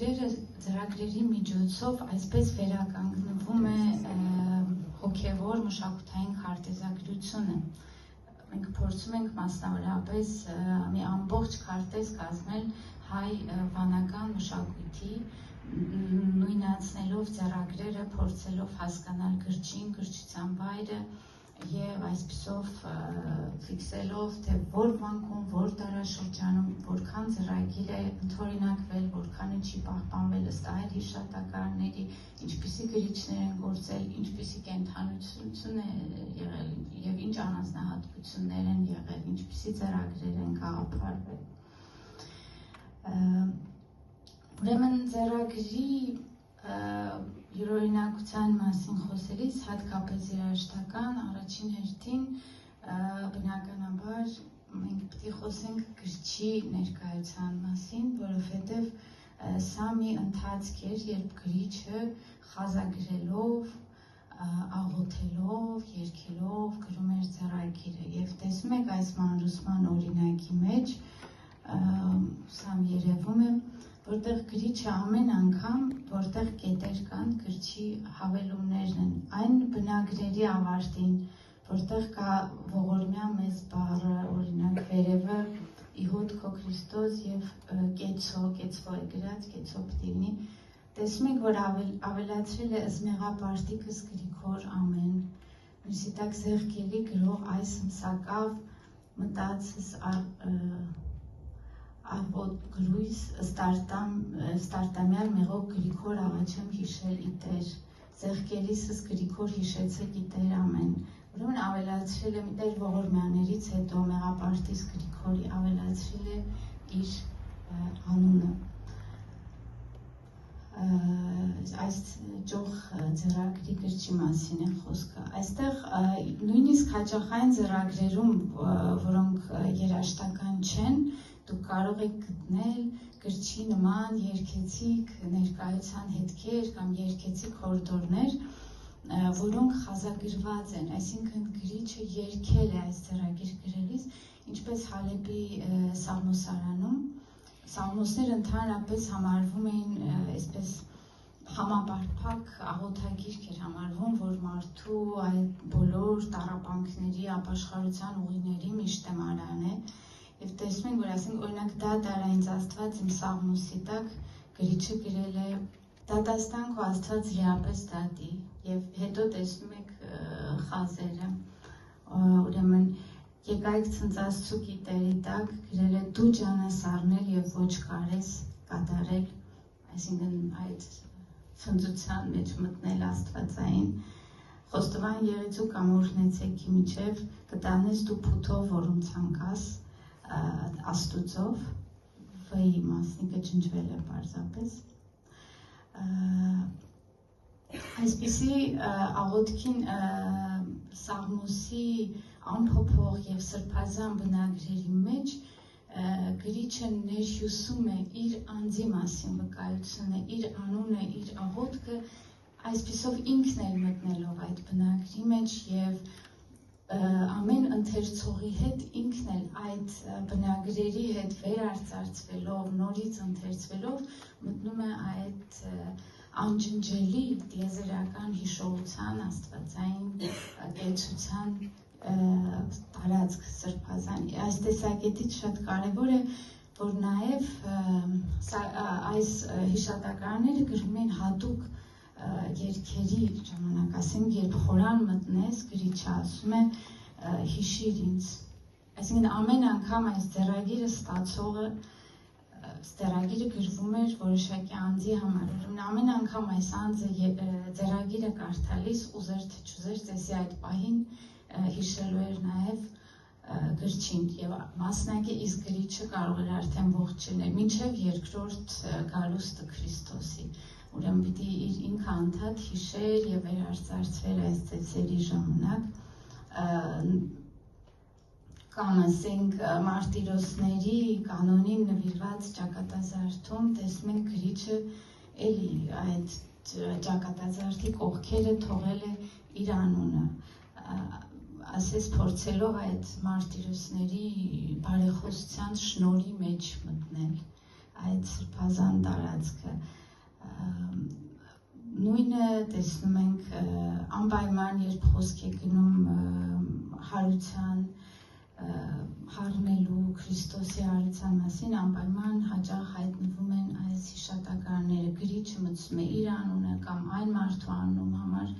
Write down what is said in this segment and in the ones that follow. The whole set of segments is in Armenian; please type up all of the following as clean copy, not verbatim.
ծրագրերի միջոցով այսպես վերականգնվում է հոգևոր մշակութային քարտեզագրությունը։ Մենք փորձում ենք մասնավորապես մի ամբողջ քարտեզ կազմել հայ վանական մշակույթի, նույնացնելով ծրագրերը, փորձելով հասկանալ գրչին, գրչության վայրը եւ այսպիսով ֆիքսելով, թե որ վանքում, որ դարաշրջանում որքան ծրագիր է ընդօրինակվել, որքանը չի պահպանվել ըստ այլ հիշատակարների, ինչպիսի գրիչներ են գործել, ինչպիսի կենդանություն է եղել եւ ինչ առանձնահատկություններ են եղել, ինչպիսի ծրագրեր են գաղափարվել։ Ուրեմն ծրագրի յուրօրինակության մասին խոսելիս հատկապես երաժշտական առաջին հերթին բնականաբար մենք պետք է խոսենք գրչի ներկայության մասին, որովհետև սա մի ընթացք էր, երբ գրիչը խազագրելով, աղոթելով, երգելով գրում էր ծրագիրը եւ տեսնում եք այս մանրուսման օրինակի մեջ սա երևում է, որտեղ գրիչը ամեն անգամ, որտեղ կետեր կան, գրչի հավելումներն են, այն բնագրերի ավարտին, որտեղ կա ողորմյա մեծ բառը, օրինակ վերևը Իհուդ քո Քրիստոս եւ կեցո է գրած, կեցո պտիվնի, տեսնում եք, որ ավելացրել է ըսմեղապարտիկս Գրիգոր ամեն, մյուսի տակ զեղքելի գրող այս հմսակավ մտածս Ահվոտ գրույս ստարտամյար մեղող Գրիգոր աղաչեմ հիշել իտեր, զեղքելիսս Գրիգոր հիշեցեք իտեր ամեն, ուրեմն ավելացրել է միտեր ողորմյաներից հետո մեղապարտիս Գրիգորի ավելացրել է իր անունը, այս ճոխ ծրագրի գրչի մասին է խոսքը, այստեղ նույնիսկ հաճախային ծրագրերում, որոնք երաժշտական չեն, դուք կարող եք գտնել գրչի նման երգեցիկ ներկայության հետքեր կամ երգեցիկ հորդորներ, որոնք խազագրված են, այսինքն գրիչը երգել է այս ծրագիր գրելիս, ինչպես Հալեպի Սաղմոսարանում, Սաղմոսները ընդհանրապես համարվում էին այսպես համապարփակ աղոթագիրք էր համարվում, որ մարդու այդ բոլոր տառապանքների, ապաշխարության ուղիների միշտեմարան է, եւ տեսնում ենք, որ ասենք օրինակ դատարային Աստված իմ Սաղմոսի տակ գրիչը գրել է դատաստան քո Աստված լիապես դատի եւ հետո տեսնում եք խազերը ուրեմն եկայք ցնծածուկի տերի տակ գրել է դու ջանես առնել եւ ոչ կարես կատարել, այսինքն այդ ցնծության մեջ մտնել աստվածային խոստովան եղեցու կամ օրհնեցեքի միջև կտանես դու փութով որում ցանկաս Աստուծով, վայի մասնիկը ջնջվել է պարզապես, այսպիսի աղոթքին Սաղմոսի անփոփոխ և սրբազան բնագրերի մեջ գրիչը ներհյուսում է իր անձի մասին վկայությունը, իր անունը, իր աղոթքը, այսպիսով ինքն էլ մտնելով այդ բնագրի մեջ և ամեն ընթերցողի հետ ինքն էլ այդ բնագրերի հետ վերարծարծվելով, նորից ընթերցվելով մտնում է այդ անջնջելի տիեզերական հիշողության, աստվածային կեցության տարածք սրբազան։ Այս տեսակետից շատ կարևոր է, որ նաև այս հիշատակարները գրում են հատուկ երգերի ժամանակ, ասենք, երբ խորան մտնես, գրիչը ասում է հիշիր ինձ, այսինքն ամեն անգամ այս ձեռագիրը ստացողը, ձեռագիրը գրվում էր որոշակի անձի համար, ամեն անգամ այս անձը ձեռագիրը կարդալիս ուզեր թե չուզեր ծեսի այդ պահին հիշելու էր նաև գրչին եւ մասնակի իսկ գրիչը կարող էր արդեն ողջ լինել մինչեւ երկրորդ գալուստը Քրիստոսի, ուրեմն պիտի իր ինքը անդադ հիշեր եւ վերարծարծվեր այս ծեսերի ժամանակ, կամ ասենք մարտիրոսների կանոնին նվիրված ճակատազարդում տեսնում ենք գրիչը էլի այդ ճակատազարդի կողքերը թողել է իր անունը, ասես փորձելով այդ մարտիրոսների բարեխոսության շնորհի մեջ մտնել, այդ սրբազան տարածքը։ Նույնը տեսնում ենք անպայման, երբ խոսք է գնում հարության, հառնելու Քրիստոսի հարության մասին, անպայման հաճախ հայտնվում են այս հիշատակարանները, գրիչը մտցում է իր անունը կամ այն մարդու անունում համար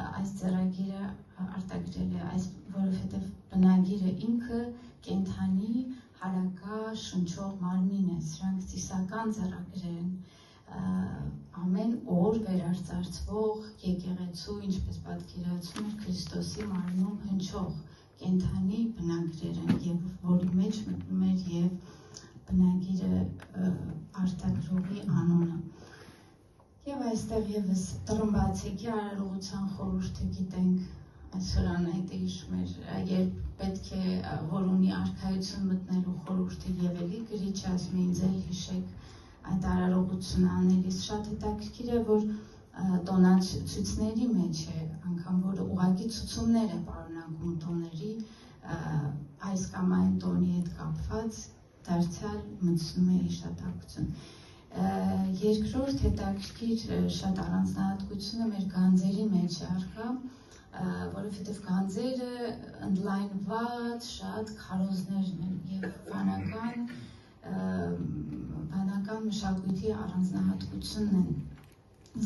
այս ձեռագիրը արտագրել է, որովհետև բնագիրը ինքը կենդանի հարակա շնչող մարմին է, սրանք ծիսական ձեռագրեր են, ամեն օր վերարծարծվող եկեղեցու, ինչպես պատկերացում էր Քրիստոսի մարմնում հնչող կենդանի բնագրեր են, և որի մեջ մտնում էր և բնագիրը արտագրողի անունը։ Եվ այստեղ ևս տրմբացիկի արարողության խորհուրդը գիտենք, այսօրան այդ հիշում էր, երբ պետք է որ ունի արքայություն մտնելու խորհուրդը և էլի գրիչը ասում է ինձ էլ հիշեք այդ արարողությունը անելիս, շատ հետաքրքիր է, որ տոնացույցների մեջ է, անգամ որ ուղղակի ցուցումներ է պարունակում տոների, այս կամ այն տոնի հետ կապված դարձյալ մտցնում է հիշատակություն։ Երկրորդ հետաքրքիր շատ առանձնահատկությունը մեր գանձերի մեջ է առկա, որովհետև գանձերը ընդլայնված շատ քարոզներն են և բանական մշակույթի առանձնահատկությունն են,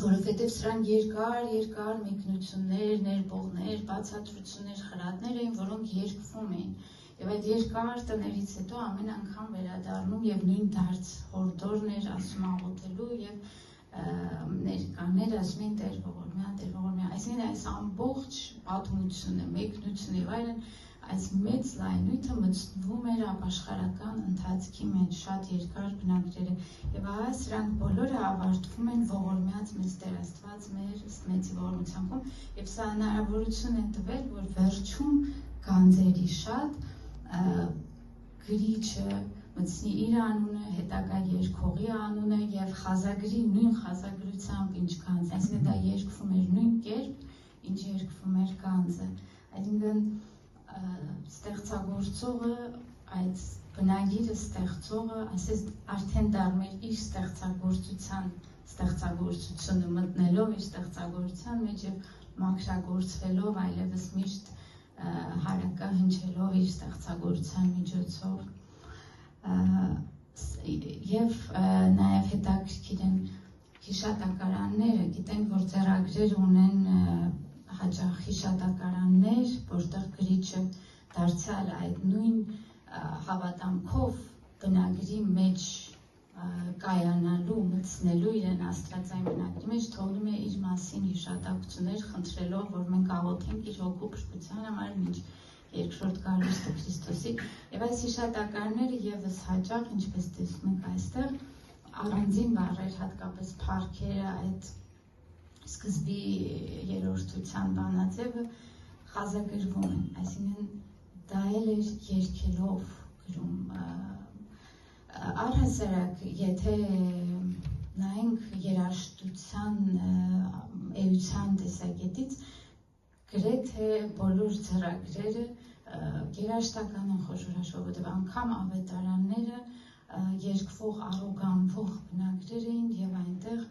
որովհետև սրանք երկար մեկնություններ, ներբողներ, բացատրություններ, խրատներ էին, որոնք երկվում էին։ Եվ այդ երկար տներից հետո ամեն անգամ վերադառնում և նույն դարձ հորդորներ ասում աղոթելու և ներկաներ ասում են Տեր ողորմյա, այսինքն այս ամբողջ պատմությունը, մեկնությունը և այլն, այս մեծ լայնույթը մտցվում էր ապաշխարական ընթացքի մեջ, շատ երկար բնագրերը, և ահա սրանք բոլորը ավարտվում են ողորմյաց մեծ Տեր Աստված մեր մեծի ողորմությամբ, և սա հնարավորություն է տվել, որ վերջում գանձերի շատ գրիչը մտցնի իր անունը, հետագա երգողի անունը և խազագրի նույն խազագրությամբ ինչ գանձ, այսինքն դա երգվում էր նույն կերպ, ինչ երգվում էր գանձը, այսինքն ստեղծագործողը, այդ բնագիրը ստեղծողը, այսպես արդեն դառնում էր իր ստեղծագործությունը մտնելով իր ստեղծագործության մեջ և մաքրագործվելով այլևս միշտ հարակա հնչելով իր ստեղծագործության միջոցով և նաև հետաքրքիր են հիշատակարանները, գիտենք, որ ձեռագրեր ունեն հաճախ հիշատակարաններ, որտեղ գրիչը դարձյալ այդ նույն հավատամքով բնագրի մեջ կայանալու, մտցնելու իրեն աստվածային բնագրի մեջ թողնում է իր մասին հիշատակություններ, խնդրելով, որ մենք աղոթենք իր հոգու փրկության համար, մինչ երկրորդ գալուստը Քրիստոսի, և այս հիշատակարանները ևս հաճախ, ինչպես տեսնում եք այստեղ, առանձին բառեր, հատկապես փառքերը, այդ սկզբի երրորդության բանաձևը խազագրվում են, այսինքն դա էլ էր երգելով գրում, առհասարակ, եթե նայենք երաժշտության, էության տեսակետից, գրեթե բոլոր ձեռագրերը երաժշտական են խորհրաշ, որովհետև անգամ ավետարանները երգվող, առոգանվող բնագրեր էին և այնտեղ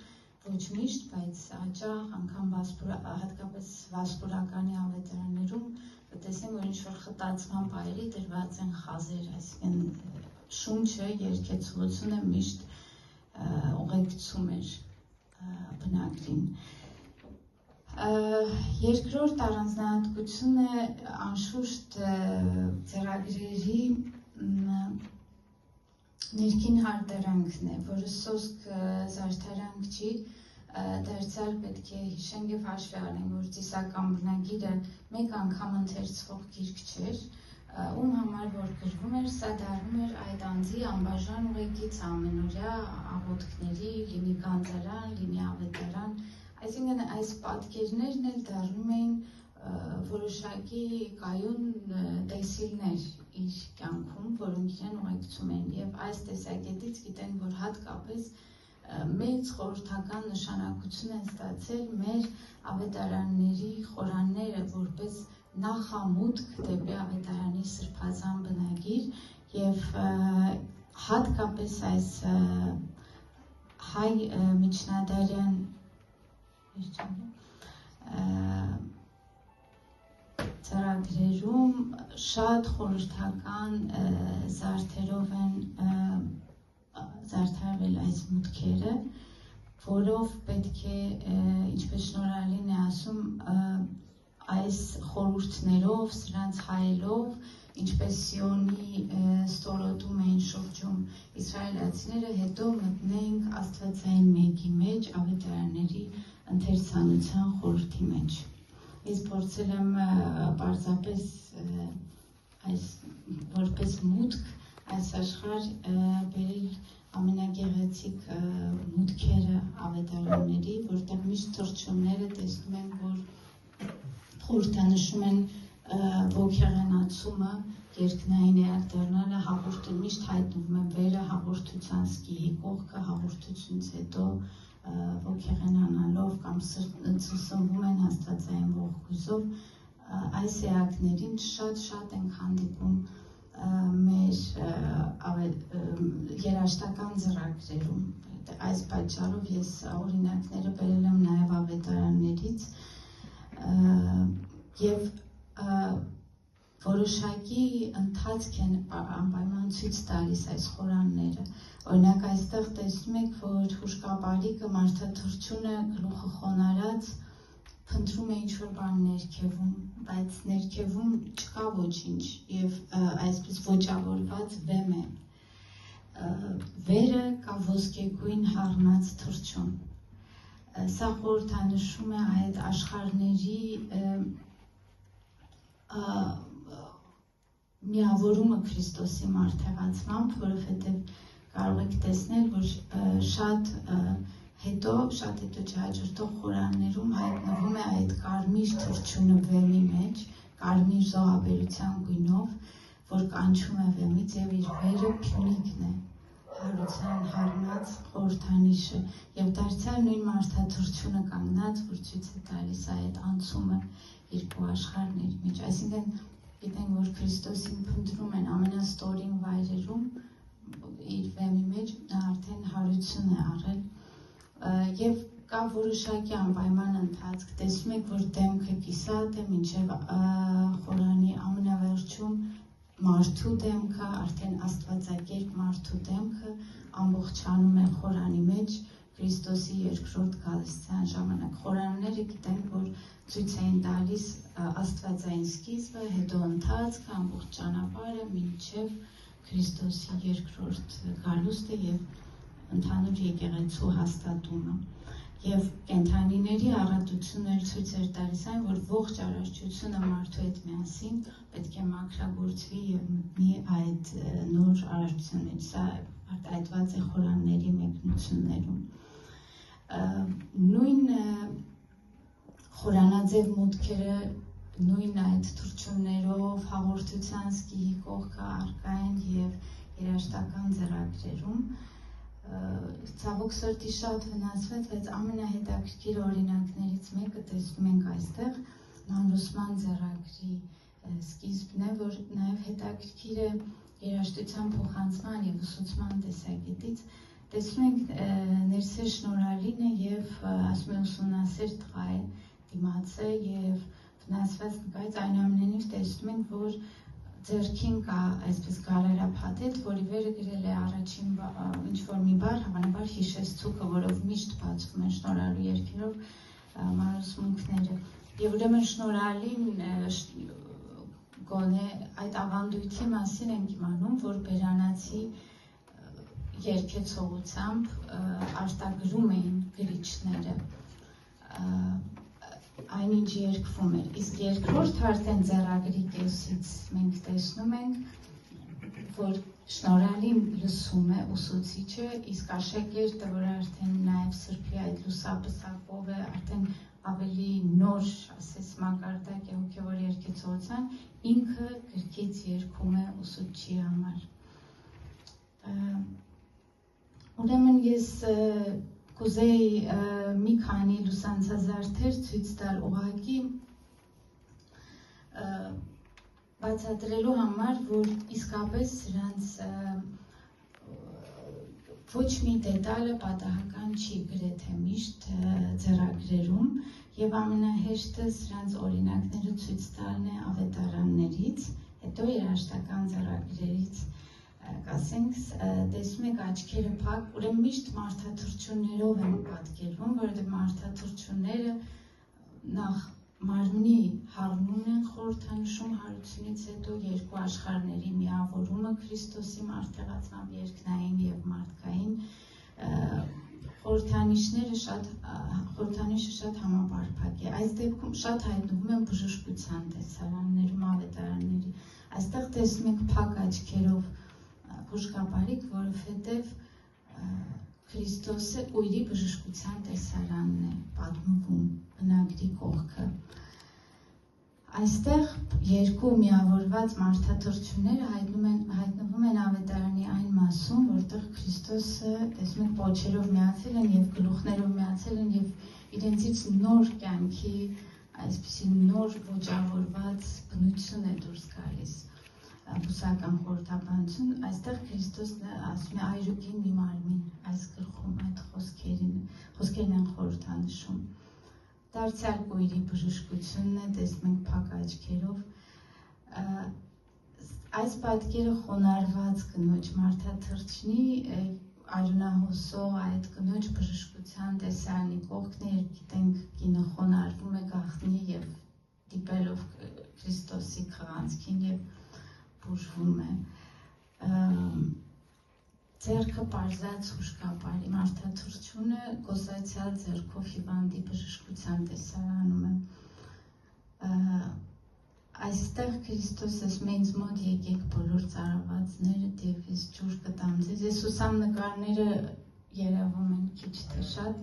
ոչ միշտ, բայց հաճախ անգամ հատկապես վասպուրականի ավետարաններում տեսնենք, որ ինչ-որ խտացման բայրի դրված են խազեր, այսինքն շունչը, երգեցողությունը միշտ ուղեկցում էր բնագրին։ Երկրորդ առանձնահատկությունը անշուշտ ձեռագրերի ներքին հարդարանքն է, որը սոսկ զարդարանք չի, դարձյալ պետք է հիշենք և հաշվի առնենք, որ ծիսական բնագիրը մեկ անգամ ընթերցվող գիրք չէր, ում համար որ գրվում էր, սա դառնում էր այդ անձի անբաժան ուղեկից ամենօրյա աղոթքների, լինի գանձարան, լինի ավետարան, այսինքն այս պատկերներն էլ դառնում էին որոշակի կայուն տեսիլներ իր կյանքում, որոնք իրեն ուղեկցում են, և այս տեսակետից գիտենք, որ հատկապես մեծ խորհրդական նշանակություն են ստացել մեր ավետարանների խորանները, որպես նախամուտք դեպի ավետարանի սրբազան բնագիր, և հատկապես այս հայ միջնադարյան ծրագրերում շատ խորհրդական զարդերով են զարդարվել այս մուտքերը, որով պետք է, ինչպես Շնորհալին է ասում, այս խորհուրդներով, սրանց հայելով, ինչպես Սիոնի ստորոտում էին շրջում իսրայելացիները, հետո մտնենք աստվածային մեկի մեջ, ավետարանների ընթերցանության խորհրդի մեջ։ Ես փորձել եմ պարզապես այս որպես մուտք այս աշխարհ բերել ամենագեղեցիկ մուտքերը ավետարանների, որտեղ միշտ թռչունները տեսնում են, որ խորհրդանշում են ոգեղենացումը, երկնային էակ դառնալը, հաղորդը միշտ հայտնվում է վերը հաղորդության սկիհի կողքը, հաղորդությունից հետո ոգեղենանալով կամ սնվում են աստվածային ողգույզով, այս էակներին շատ ենք հանդիպում մեր երաժշտական ծրագրերում։ Այս պատճառով ես օրինակները բերել եմ նաև ավետարաններից և որոշակի ընթացք են անպայման ցույց տալիս այս խորանները։ Օրինակ այստեղ տեսնում եք, որ հուշկապարիկը մարդաթռչունը գլուխը խոնարած փնտրում է ինչ-որ բան ներքևում, բայց ներքևում չկա ոչինչ և այսպես ոճավորված վեմ է։ Վերը կա ոսկեգույն հառնած թռչուն։ Սա խորհրդանշում է այդ աշխարհների միավորումը Քրիստոսի մարդեղացմամբ, որովհետև կարող եք տեսնել, որ շատ հետո չհաջորդող խորաններում հայտնվում է այդ կարմիր թռչունը վեմի մեջ, կարմիր զոհաբերության գույնով, որ կանչում է վեմից և իր վերը Փյունիկն է, հարության հառնած խորհրդանիշը, և դարձյալ նույն մարդաթռչունը կանգնած, որ ցույց է տալիս այդ անցումը երկու աշխարհների մեջ, այսինքն գիտենք, որ Քրիստոսին փնտրում են ամենաստորին վայրերում, իր վեմի մեջ նա արդեն հարություն է առել և կա որոշակի անպայման ընթացք, տեսնում եք, որ դեմքը կիսատ է, մինչև խորանի ամենավերջում մարդու դեմքը, արդեն աստվածակերպ մարդու դեմքը ամբողջանում է խորանի մեջ Քրիստոսի երկրորդ գալստյան ժամանակ։ Խորանները գիտենք, որ ցույց էին տալիս աստվածային սկիզբը, հետո ընթացքը, ամբողջ ճանապարհը մինչև Քրիստոսի երկրորդ գալուստը և ընդհանուր եկեղեցու հաստատումը։ Եվ կենդանիների առատությունները ցույց էր տալիս այն, որ ողջ արարչությունը մարդու հետ միասին պետք է մաքրագործվի և մտնի այդ նոր արարչությունից։ Սա արտահայտված է խորանների մեկնություններում։ Նույն խորանաձև մուտքերը նույն այդ թռչուններով հաղորդության սկիհի կողքը առկա են և երաժշտական ձեռագրերում։ Ցավոք սրտի շատ վնասվեց, բայց ամենահետաքրքիր օրինակներից մեկը տեսնում ենք այստեղ մանրուսման ձեռագրի սկիզբն է, որ նաև հետաքրքիր է երաժշտության փոխանցման և ուսուցման տեսակետից։ Տեսնում ենք ներսեր Շնորհալինը և ասում է ուսումնասեր տղա է, դիմաց է և վնասված նկարից, այնուամենայնիվ տեսնում ենք, որ ձեռքին կա այսպես գալարափաթեթ, որի վերը գրել է առաջին ինչ-որ մի բառ, հավանաբար հիշեցուցը, որով միշտ բացվում են Շնորհալու երգերով մանրուսմունքները։ Եվ ուրեմն Շնորհալին գոնե այդ ավանդույթի մասին ենք իմանում, որ բերանացի երգեցողությամբ արտագրում էին գրիչները այնինչ երգվում էր, իսկ երկրորդ արդեն ձեռագրի կեսից մենք տեսնում ենք, որ Շնորհալին լսում է ուսուցիչը, իսկ աշակերտը, որ արդեն նաև սրբի այդ լուսապսակով է, արդեն ավելի նոր, ասես մակարդակ է հոգևոր երգեցողության, ինքը գրքից երգում է ուսուցչի համար։ Ուրեմն ես կուզեի մի քանի լուսանցազարդեր ցույց տալ ուղղակի բացատրելու համար, որ իսկապես սրանց ոչ մի դետալը պատահական չի գրեթե միշտ ձեռագրերում եւ ամենահեշտը սրանց օրինակները ցույց տալն է ավետարաններից, հետո երաժշտական ձեռագրերից կասենք, տեսնում եք աչքերը փակ, ուրեմն միշտ մարդաթռչուններով են պատկերվում, որովհետեւ մարդաթռչունները նախ մարմնի հառնումն են խորհրդանշում հարությունից հետո երկու աշխարհների միավորումը Քրիստոսի մարդեղացմամբ երկնային եւ մարդկային խորհրդանիշը շատ համապարփակ է։ Այս դեպքում շատ հայտնվում են բժշկության տեսարաններում, ավետարանների։ Այստեղ տեսնում եք փակ աչքերով բուժկապարիկ, որովհետեւ Քրիստոսը ույրի բժշկության տեսարանն է պատմվում բնագրի կողքը։ Այստեղ երկու միավորված մարդաթռչունները հայտնվում են ավետարանի այն մասում, որտեղ Քրիստոսը, տեսնում եք, պոչերով միացել են եւ գլուխներով միացել են եւ իրենցից նոր կյանքի, այսպիսի նոր ոճավորված բնություն է դուրս գալիս։ Բուսական խորհրդաբանություն, այստեղ Քրիստոսն ասում է այրուկին մի մարմին, այս գլխում այդ խոսքերն են խորհրդանշում։ Դարձյալ կույրի բժշկությունն է, տեսնում ենք փակ աչքերով։ Այս պատկերը խոնարհված կնոջ մարդաթռչնի արյունահոսող այդ կնոջ բժշկության տեսարանի կողքն է, երբ գիտենք կինը խոնարհվում է գաղտնի եւ դիպելով Քրիստոսի քղանցքին եւ բուժվում է։ Ձեռքը պարզած հուշկապարի մարդաթռչունը կոսացյալ ձեռքով հիվանդի բժշկության տեսարանում է։ Այստեղ Քրիստոսը ինձ մոտ եկեք բոլոր ծարավածները դեպիս ջուր կտամ ձեզ։ Ես ուսամ նկարները երևում են քիչ թե շատ։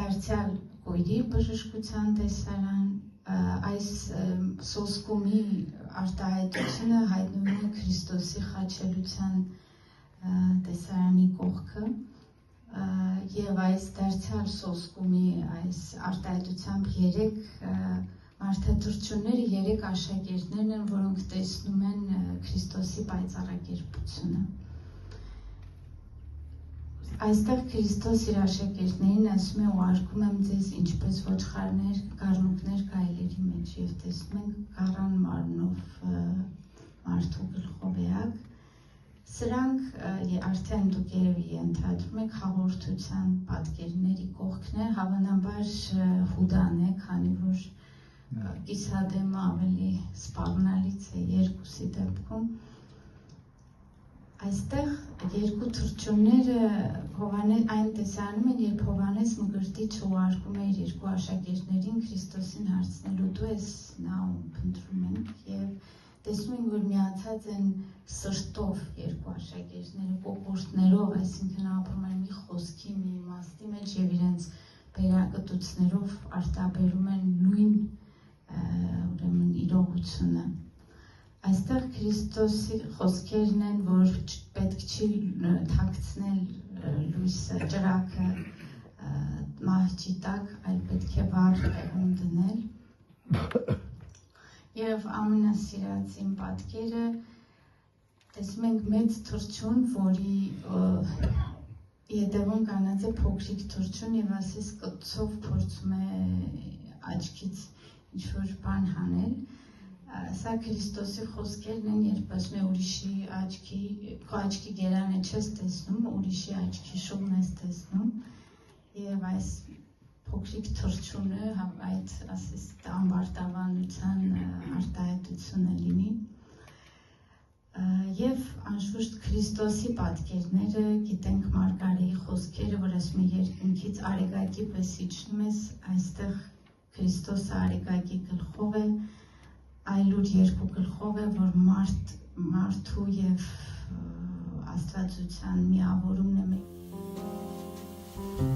Դարձյալ կույրի բժշկության տեսարան, այս սոսկումի արտահայտությունը հայտնվում է Քրիստոսի խաչելության տեսարանի կողքը եւ այս դարձյալ սոսկումի այս արտահայտությամբ երեք մարդաթռչունները երեք աշակերտներն են, որոնք տեսնում են Քրիստոսի պայծառակերպությունը։ Այստեղ Քրիստոս իր աշակերտներին ասում է ուղարկում եմ ձեզ ինչպես ոչխարներ, գառնուկներ գայլերի մեջ եւ տեսնում ենք գառան մարմնով մարդու գլխով էակ։ Սրանք արդեն դուք երևի ենթադրում եք հաղորդության պատկերների կողքն է, հավանաբար Հուդան է, քանի որ կիսադեմը ավելի սպառնալից է երկուսի դեպքում։ Այստեղ երկու թռչունները այն տեսանում են, երբ Հովհաննես Մկրտիչը ուղարկում է իր երկու աշակերտներին Քրիստոսին հարցնելու դու ես նա ում փնտրում ենք եւ տեսնում են, որ միացած են սրտով երկու աշակերտները կոկորտներով, այսինքն ապրում են մի խոսքի, մի իմաստի մեջ եւ իրենց բերակտուցներով արտաբերում են նույն ուրեմն իրողությունը։ Այստեղ Քրիստոսի խոսքերն են, որ պետք չի թաքցնել լույսը, ճրագը մահճի տակ, այլ պետք է վառ տեղում դնել։ Եվ ամենասիրած իմ պատկերը, տեսնում ենք մեծ թռչուն, որի ետևում կանած է փոքրիկ թռչուն եւ ասես կտցով փորձում է աչքից ինչ-որ բան հանել։ Սա Քրիստոսի խոսքերն են, երբ ասում է ուրիշի աչքի, քո աչքի գերանը չես տեսնում, ուրիշի աչքի շուռն ես տեսնում, եւ այս փոքրիկ թռչունը այդ ասես ամբարտավանության արտահայտությունը լինի։ Եվ անշուշտ Քրիստոսի պատկերները, գիտենք Մարգարեի խոսքերը, որ ասում է երկնքից արեգակի պես իջնում ես, այստեղ Քրիստոսը արեգակի գլխով է, այլուր երկու գլխով է, որ մարդու եւ աստվածության միավորումն է։